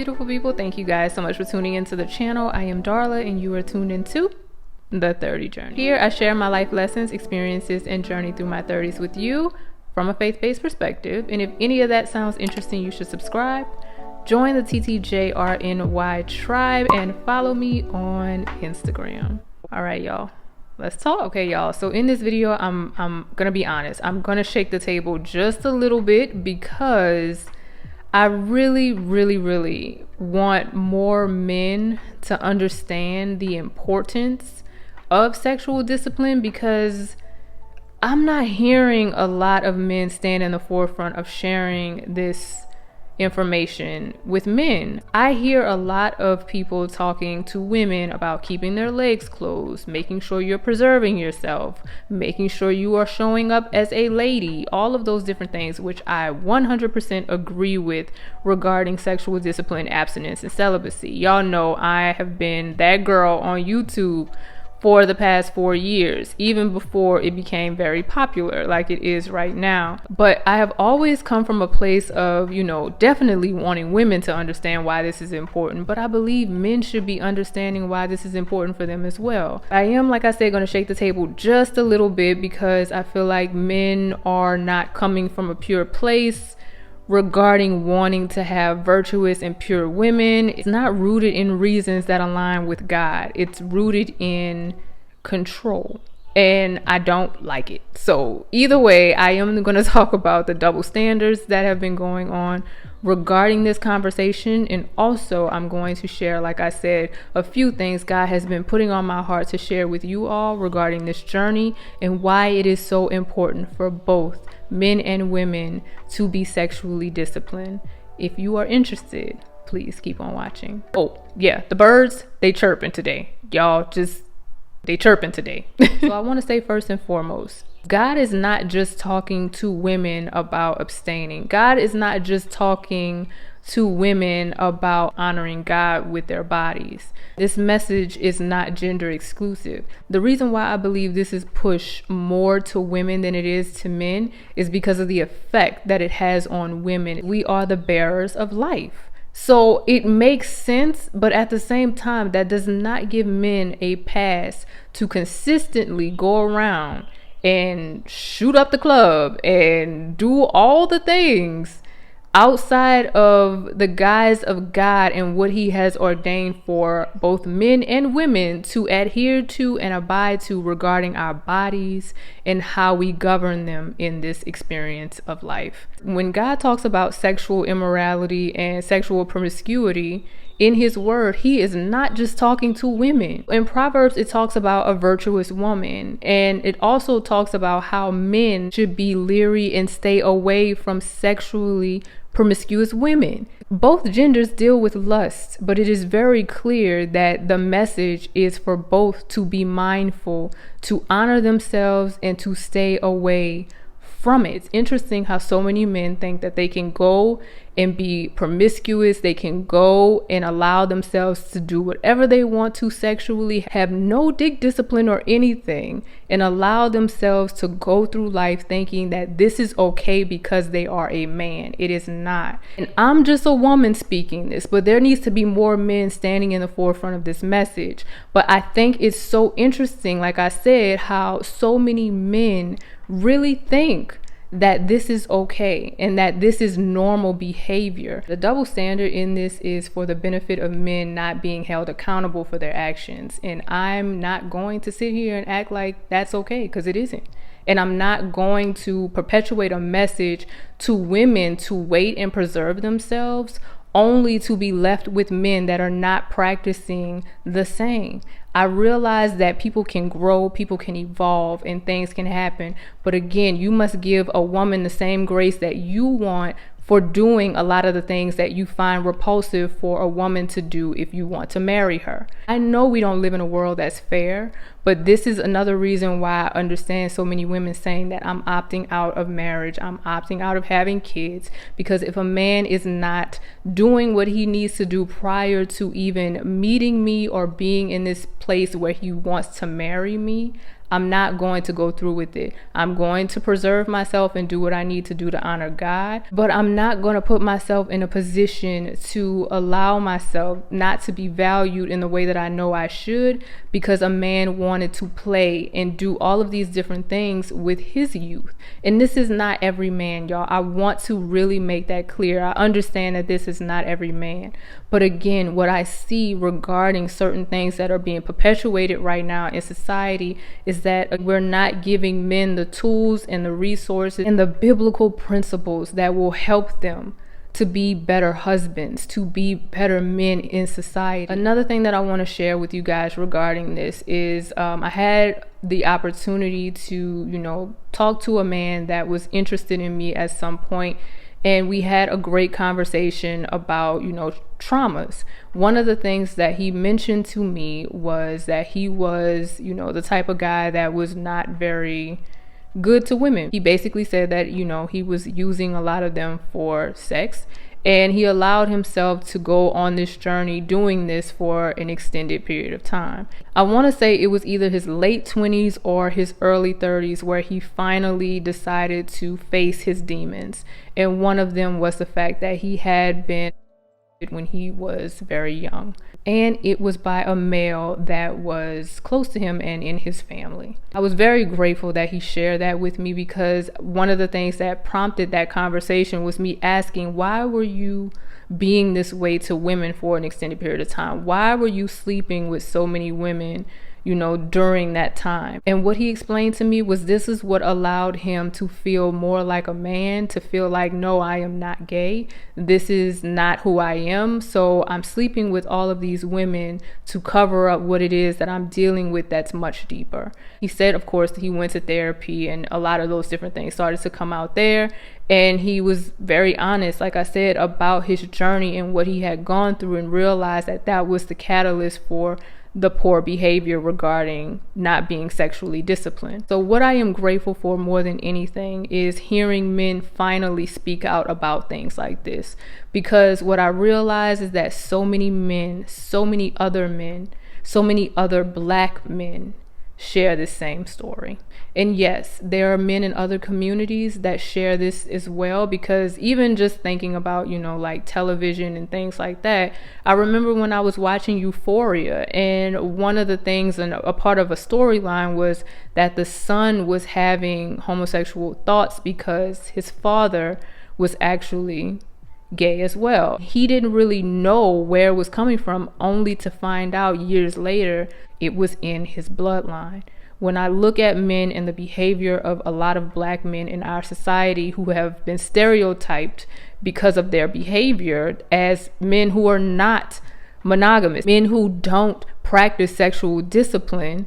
beautiful people. Thank you guys so much for tuning into the channel. I am Darla and you are tuned into The 30 Journey. Here I share my life lessons, experiences, and journey through my 30s with you from a faith-based perspective. And if any of that sounds interesting, you should subscribe, join the TTJRNY tribe, and follow me on Instagram. All right, y'all. Let's talk. Okay, y'all. So in this video, I'm gonna be honest. I'm gonna shake the table just a little bit because I really want more men to understand the importance of sexual discipline, because I'm not hearing a lot of men stand in the forefront of sharing this information with men. I hear a lot of people talking to women about keeping their legs closed, making sure you're preserving yourself, making sure you are showing up as a lady, all of those different things, which I 100% agree with regarding sexual discipline, abstinence, and celibacy. Y'all know I have been that girl on YouTube for the past 4 years, even before it became very popular like it is right now. But I have always come from a place of, definitely wanting women to understand why this is important, but I believe men should be understanding why this is important for them as well. I am, like I said, going to shake the table just a little bit because I feel like men are not coming from a pure place regarding wanting to have virtuous and pure women. It's not rooted in reasons that align with God. It's rooted in control, and I don't like it. So either way, I am going to talk about the double standards that have been going on regarding this conversation, and also I'm going to share, like I said, a few things God has been putting on my heart to share with you all regarding this journey and why it is so important for both men and women to be sexually disciplined. If you are interested, please keep on watching. Oh yeah, the birds, they chirping today. Y'all they chirping today. So I want to say first and foremost, God is not just talking to women about abstaining. God is not just talking to women about honoring God with their bodies. This message is not gender exclusive. The reason why I believe this is pushed more to women than it is to men is because of the effect that it has on women. We are the bearers of life. So it makes sense, but at the same time, that does not give men a pass to consistently go around and shoot up the club and do all the things outside of the guise of God and what he has ordained for both men and women to adhere to and abide to regarding our bodies and how we govern them in this experience of life. When God talks about sexual immorality and sexual promiscuity in his word, he is not just talking to women. In Proverbs, it talks about a virtuous woman, and it also talks about how men should be leery and stay away from sexually promiscuous women. Both genders deal with lust, but it is very clear that the message is for both to be mindful, to honor themselves, and to stay away from it. It's interesting how so many men think that they can go and be promiscuous, they can go and allow themselves to do whatever they want to sexually, have no dick discipline or anything, and allow themselves to go through life thinking that this is okay because they are a man. It is not. And I'm just a woman speaking this, but there needs to be more men standing in the forefront of this message. But I think it's so interesting, like I said, how so many men really think that this is okay and that this is normal behavior. The double standard in this is for the benefit of men not being held accountable for their actions. And I'm not going to sit here and act like that's okay, because it isn't. And I'm not going to perpetuate a message to women to wait and preserve themselves only to be left with men that are not practicing the same. I realize that people can grow, people can evolve, and things can happen. But again, you must give a woman the same grace that you want for doing a lot of the things that you find repulsive for a woman to do if you want to marry her. I know we don't live in a world that's fair, But this is another reason why I understand so many women saying that I'm opting out of marriage, I'm opting out of having kids, because if a man is not doing what he needs to do prior to even meeting me or being in this place where he wants to marry me, I'm not going to go through with it. I'm going to preserve myself and do what I need to do to honor God, but I'm not going to put myself in a position to allow myself not to be valued in the way that I know I should, because a man wanted to play and do all of these different things with his youth. And this is not every man, y'all. I want to really make that clear. I understand that this is not every man. But again, what I see regarding certain things that are being perpetuated right now in society is that we're not giving men the tools and the resources and the biblical principles that will help them to be better husbands, to be better men in society. Another thing that I want to share with you guys regarding this is I had the opportunity to, talk to a man that was interested in me at some point. And we had a great conversation about, traumas. One of the things that he mentioned to me was that he was, the type of guy that was not very good to women. He basically said that, he was using a lot of them for sex, and he allowed himself to go on this journey doing this for an extended period of time. I want to say it was either his late 20s or his early 30s where he finally decided to face his demons. And one of them was the fact that he had been when he was very young, and it was by a male that was close to him and in his family. I was very grateful that he shared that with me, because one of the things that prompted that conversation was me asking, why were you being this way to women for an extended period of time? Why were you sleeping with so many women during that time? And what he explained to me was this is what allowed him to feel more like a man, to feel like, no, I am not gay. This is not who I am. So I'm sleeping with all of these women to cover up what it is that I'm dealing with that's much deeper. He said, of course, that he went to therapy and a lot of those different things started to come out there. And he was very honest, like I said, about his journey and what he had gone through, and realized that that was the catalyst for the poor behavior regarding not being sexually disciplined. So what I am grateful for more than anything is hearing men finally speak out about things like this, because what I realize is that so many men, so many other Black men share this same story. And yes, there are men in other communities that share this as well, because even just thinking about, like television and things like that, I remember when I was watching Euphoria, and one of the things and a part of a storyline was that the son was having homosexual thoughts because his father was actually gay as well. He didn't really know where it was coming from, only to find out years later it was in his bloodline. When I look at men and the behavior of a lot of Black men in our society who have been stereotyped because of their behavior as men who are not monogamous, men who don't practice sexual discipline,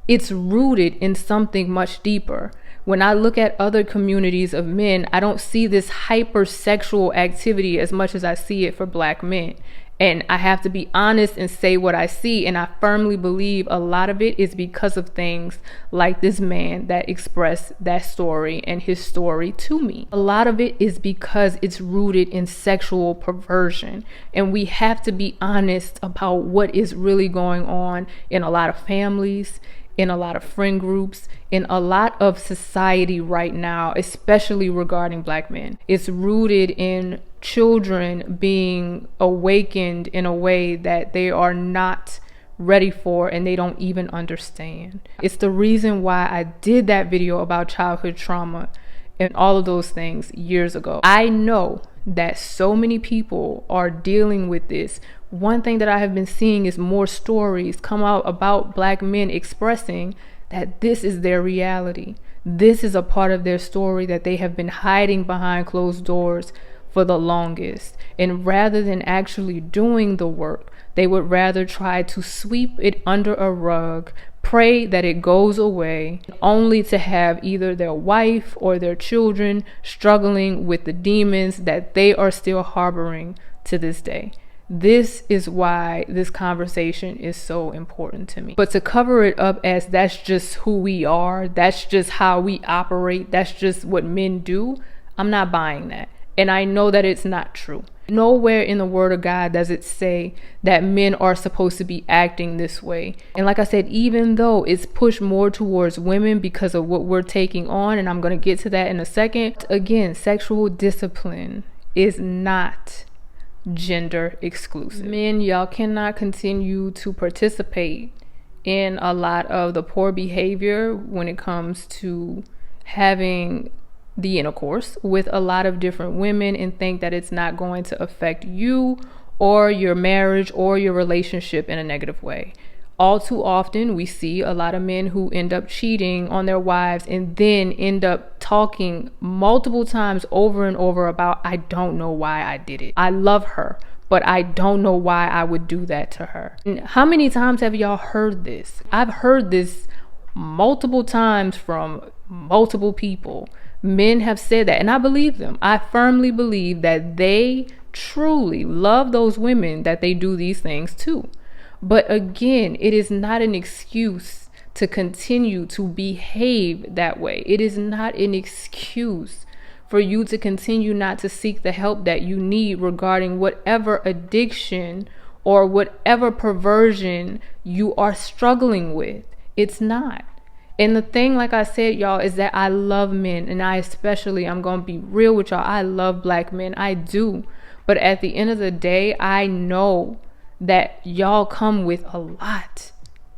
it's rooted in something much deeper. When I look at other communities of men, I don't see this hypersexual activity as much as I see it for Black men. And I have to be honest and say what I see. And I firmly believe a lot of it is because of things like this man that expressed that story and his story to me. A lot of it is because it's rooted in sexual perversion. And we have to be honest about what is really going on in a lot of families, in a lot of friend groups, in a lot of society right now, especially regarding Black men. It's rooted in children being awakened in a way that they are not ready for and they don't even understand. It's the reason why I did that video about childhood trauma and all of those things years ago. I know that so many people are dealing with this. One thing that I have been seeing is more stories come out about Black men expressing that this is their reality. This is a part of their story that they have been hiding behind closed doors for the longest. And rather than actually doing the work, they would rather try to sweep it under a rug, pray that it goes away, only to have either their wife or their children struggling with the demons that they are still harboring to this day. This is why this conversation is so important to me. But to cover it up as that's just who we are, that's just how we operate, that's just what men do, I'm not buying that. And I know that it's not true. Nowhere in the Word of God does it say that men are supposed to be acting this way. And like I said, even though it's pushed more towards women because of what we're taking on, and I'm going to get to that in a second, again, sexual discipline is not gender exclusive. Men, y'all cannot continue to participate in a lot of the poor behavior when it comes to having the intercourse with a lot of different women and think that it's not going to affect you or your marriage or your relationship in a negative way. All too often, we see a lot of men who end up cheating on their wives and then end up talking multiple times over and over about, I don't know why I did it. I love her, but I don't know why I would do that to her. And how many times have y'all heard this? I've heard this multiple times from multiple people. Men have said that, and I believe them. I firmly believe that they truly love those women that they do these things to. But again, it is not an excuse to continue to behave that way. It is not an excuse for you to continue not to seek the help that you need regarding whatever addiction or whatever perversion you are struggling with. It's not. And the thing, like I said, y'all, is that I love men, and I'm going to be real with y'all. I love black men. I do. But at the end of the day, I know that y'all come with a lot.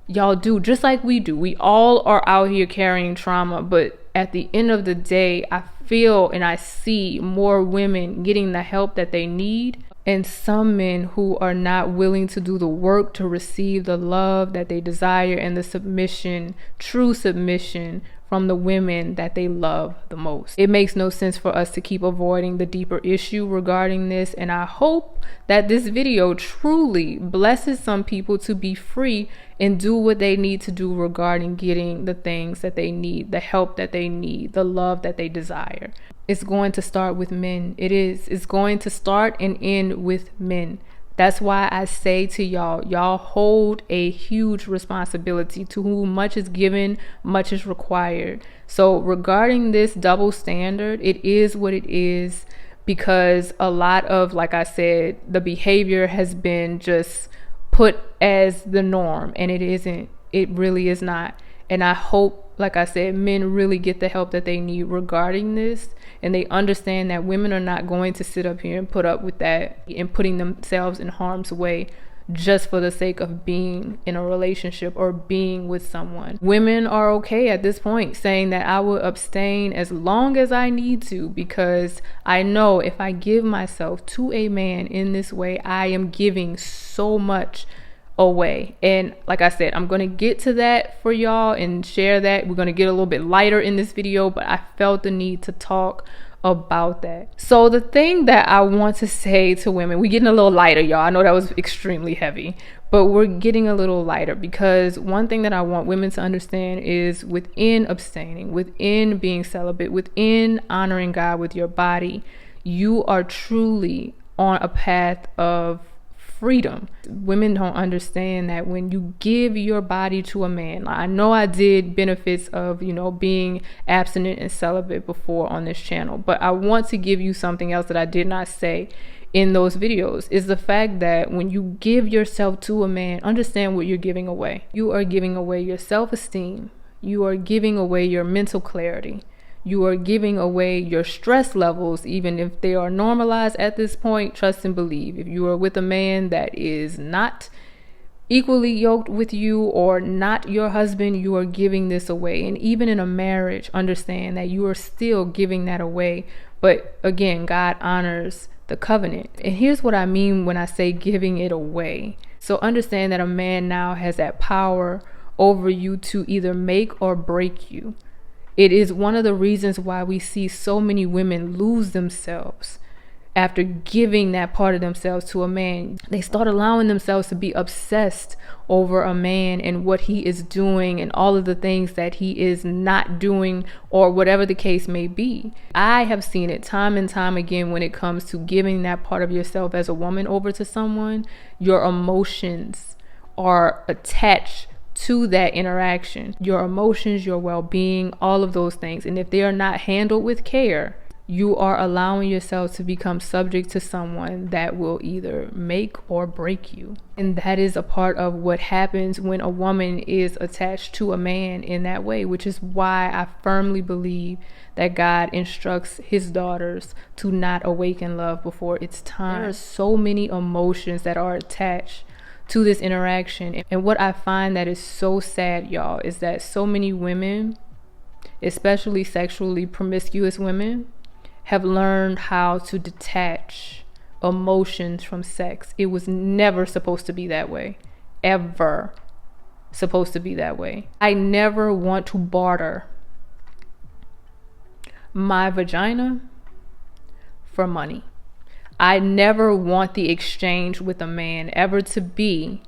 Y'all do, just like we do. We all are out here carrying trauma, but at the end of the day, I feel and I see more women getting the help that they need, and some men who are not willing to do the work to receive the love that they desire and the submission, true submission from the women that they love the most. It makes no sense for us to keep avoiding the deeper issue regarding this, and I hope that this video truly blesses some people to be free and do what they need to do regarding getting the things that they need, the help that they need, the love that they desire. It's going to start with men. It is. It's going to start and end with men. That's why I say to y'all hold a huge responsibility. To whom much is given, much is required. So regarding this double standard, it is what it is, because a lot of, like I said, the behavior has been just put as the norm, and it isn't. It really is not. And I hope, like I said, men really get the help that they need regarding this, and they understand that women are not going to sit up here and put up with that and putting themselves in harm's way just for the sake of being in a relationship or being with someone. Women are okay at this point saying that I will abstain as long as I need to, because I know if I give myself to a man in this way, I am giving so much away. And like I said, I'm going to get to that for y'all and share that. We're going to get a little bit lighter in this video, but I felt the need to talk about that. So the thing that I want to say to women, we're getting a little lighter, y'all. I know that was extremely heavy, but we're getting a little lighter, because one thing that I want women to understand is within abstaining, within being celibate, within honoring God with your body, you are truly on a path of freedom. Women don't understand that when you give your body to a man, I know I did benefits of, being abstinent and celibate before on this channel, but I want to give you something else that I did not say in those videos, is the fact that when you give yourself to a man, understand what you're giving away. You are giving away your self-esteem. You are giving away your mental clarity. You are giving away your stress levels, even if they are normalized at this point. Trust and believe. If you are with a man that is not equally yoked with you or not your husband, you are giving this away. And even in a marriage, understand that you are still giving that away. But again, God honors the covenant. And here's what I mean when I say giving it away. So understand that a man now has that power over you to either make or break you. It is one of the reasons why we see so many women lose themselves after giving that part of themselves to a man. They start allowing themselves to be obsessed over a man and what he is doing and all of the things that he is not doing, or whatever the case may be. I have seen it time and time again when it comes to giving that part of yourself as a woman over to someone. Your emotions are attached to that interaction. Your emotions, your well-being, all of those things. And if they are not handled with care, you are allowing yourself to become subject to someone that will either make or break you. And that is a part of what happens when a woman is attached to a man in that way, which is why I firmly believe that God instructs his daughters to not awaken love before it's time. There are so many emotions that are attached to this interaction. And what I find that is so sad, y'all, is that so many women, especially sexually promiscuous women, have learned how to detach emotions from sex. It was never supposed to be that way. Ever supposed to be that way. I never want to barter my vagina for money. I never want the exchange with a man ever to be,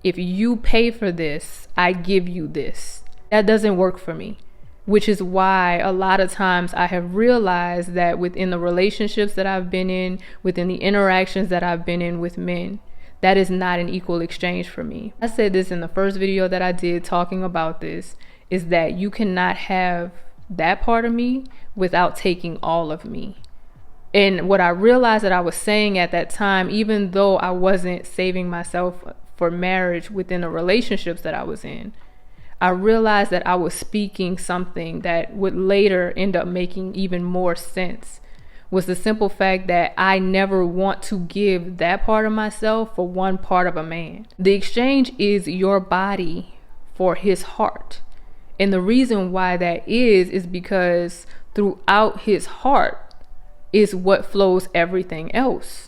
if you pay for this, I give you this. That doesn't work for me. Which is why a lot of times I have realized that within the relationships that I've been in, within the interactions that I've been in with men, that is not an equal exchange for me. I said this in the first video that I did talking about this, is that you cannot have that part of me without taking all of me. And what I realized that I was saying at that time, even though I wasn't saving myself for marriage within the relationships that I was in, I realized that I was speaking something that would later end up making even more sense, was the simple fact that I never want to give that part of myself for one part of a man. The exchange is your body for his heart. And the reason why that is because throughout his heart is what flows everything else.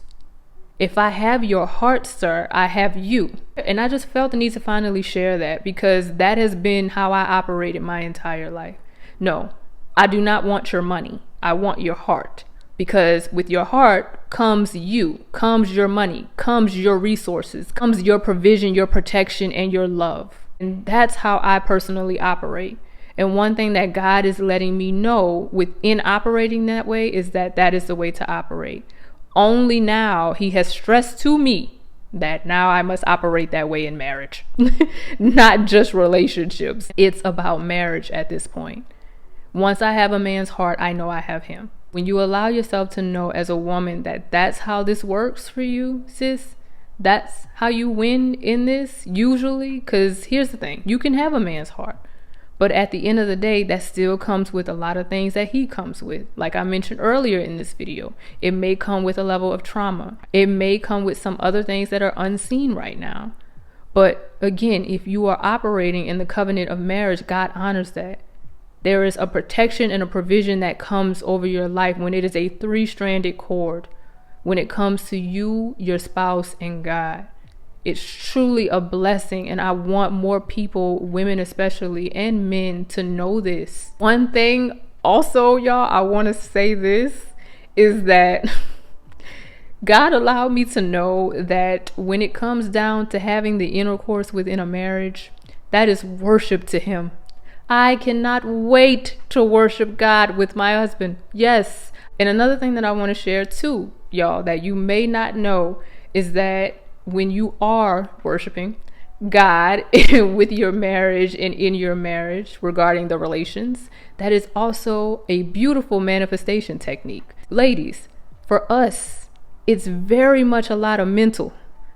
If I have your heart, sir, I have you. And I just felt the need to finally share that, because that has been how I operated my entire life. No, I do not want your money. I want your heart. Because with your heart comes you, comes your money, comes your resources, comes your provision, your protection, and your love. And that's how I personally operate. And one thing that God is letting me know within operating that way is that that is the way to operate. Only now he has stressed to me that now I must operate that way in marriage, not just relationships. It's about marriage at this point. Once I have a man's heart, I know I have him. When you allow yourself to know as a woman that that's how this works for you, sis, that's how you win in this usually. Because here's the thing, you can have a man's heart, but at the end of the day, that still comes with a lot of things that he comes with. Like I mentioned earlier in this video, it may come with a level of trauma. It may come with some other things that are unseen right now. But again, if you are operating in the covenant of marriage, God honors that. There is a protection and a provision that comes over your life when it is a three-stranded cord. When it comes to you, your spouse, and God. It's truly a blessing, and I want more people, women especially, and men to know this. One thing also, y'all, I want to say this, is that God allowed me to know that when it comes down to having the intercourse within a marriage, that is worship to him. I cannot wait to worship God with my husband. Yes. And another thing that I want to share too, y'all, that you may not know, is that when you are worshiping God with your marriage and in your marriage regarding the relations, that is also a beautiful manifestation technique. Ladies, for us, it's very much a lot of mental.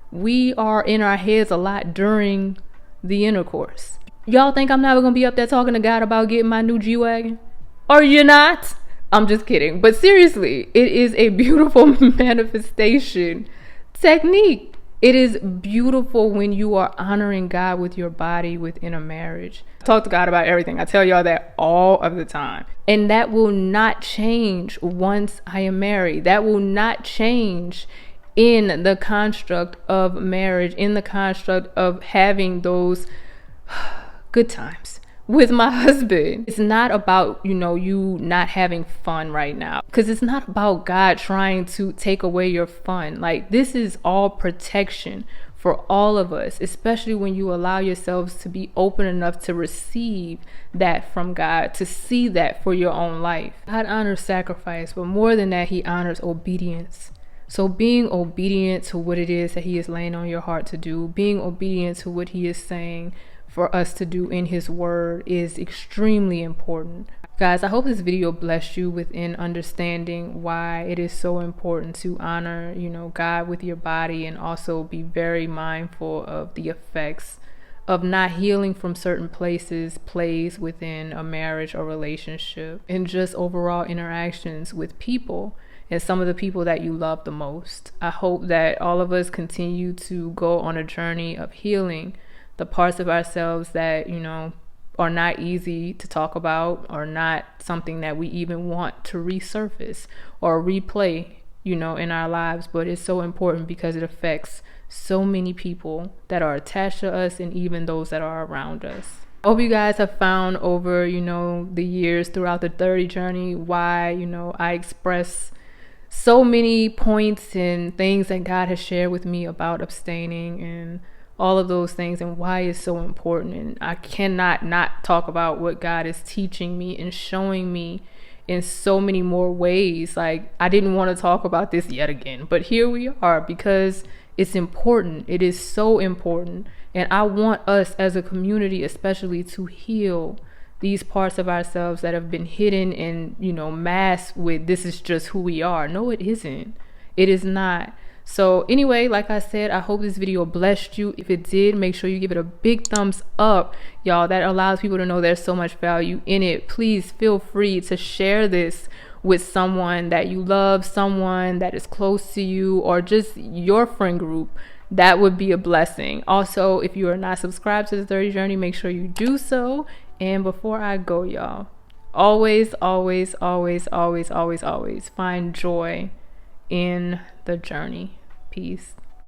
We are in our heads a lot during the intercourse. Y'all think I'm never gonna be up there talking to God about getting my new G-Wagon? Are you not? I'm just kidding. But seriously, it is a beautiful manifestation technique. It is beautiful when you are honoring God with your body within a marriage. Talk to God about everything. I tell y'all that all of the time. And that will not change once I am married. That will not change in the construct of marriage, in the construct of having those good times with my husband. It's not about, you know, you not having fun right now, because it's not about God trying to take away your fun. Like, this is all protection for all of us, especially when you allow yourselves to be open enough to receive that from God, to see that for your own life. God honors sacrifice, but more than that, he honors obedience. So being obedient to what it is that he is laying on your heart to do, being obedient to what he is saying for us to do in his word, is extremely important. Guys, I hope this video blessed you within understanding why it is so important to honor, you know, God with your body, and also be very mindful of the effects of not healing from certain plays within a marriage or relationship, and just overall interactions with people and some of the people that you love the most. I hope that all of us continue to go on a journey of healing the parts of ourselves that, you know, are not easy to talk about, or not something that we even want to resurface or replay, you know, in our lives. But it's so important because it affects so many people that are attached to us, and even those that are around us. I hope you guys have found over, you know, the years throughout the 30 journey why, you know, I express so many points and things that God has shared with me about abstaining and all of those things, and why it's so important. And I cannot not talk about what God is teaching me and showing me in so many more ways. Like, I didn't want to talk about this yet again, but here we are, because it's important. It is so important. And I want us as a community especially to heal these parts of ourselves that have been hidden and, you know, masked with this is just who we are. No, it isn't. It is not. So anyway, like I said, I hope this video blessed you. If it did, make sure you give it a big thumbs up, y'all. That allows people to know there's so much value in it. Please feel free to share this with someone that you love, someone that is close to you, or just your friend group. That would be a blessing. Also, if you are not subscribed to the 30 Journey, make sure you do so. And before I go, y'all, always find joy in the journey. Peace.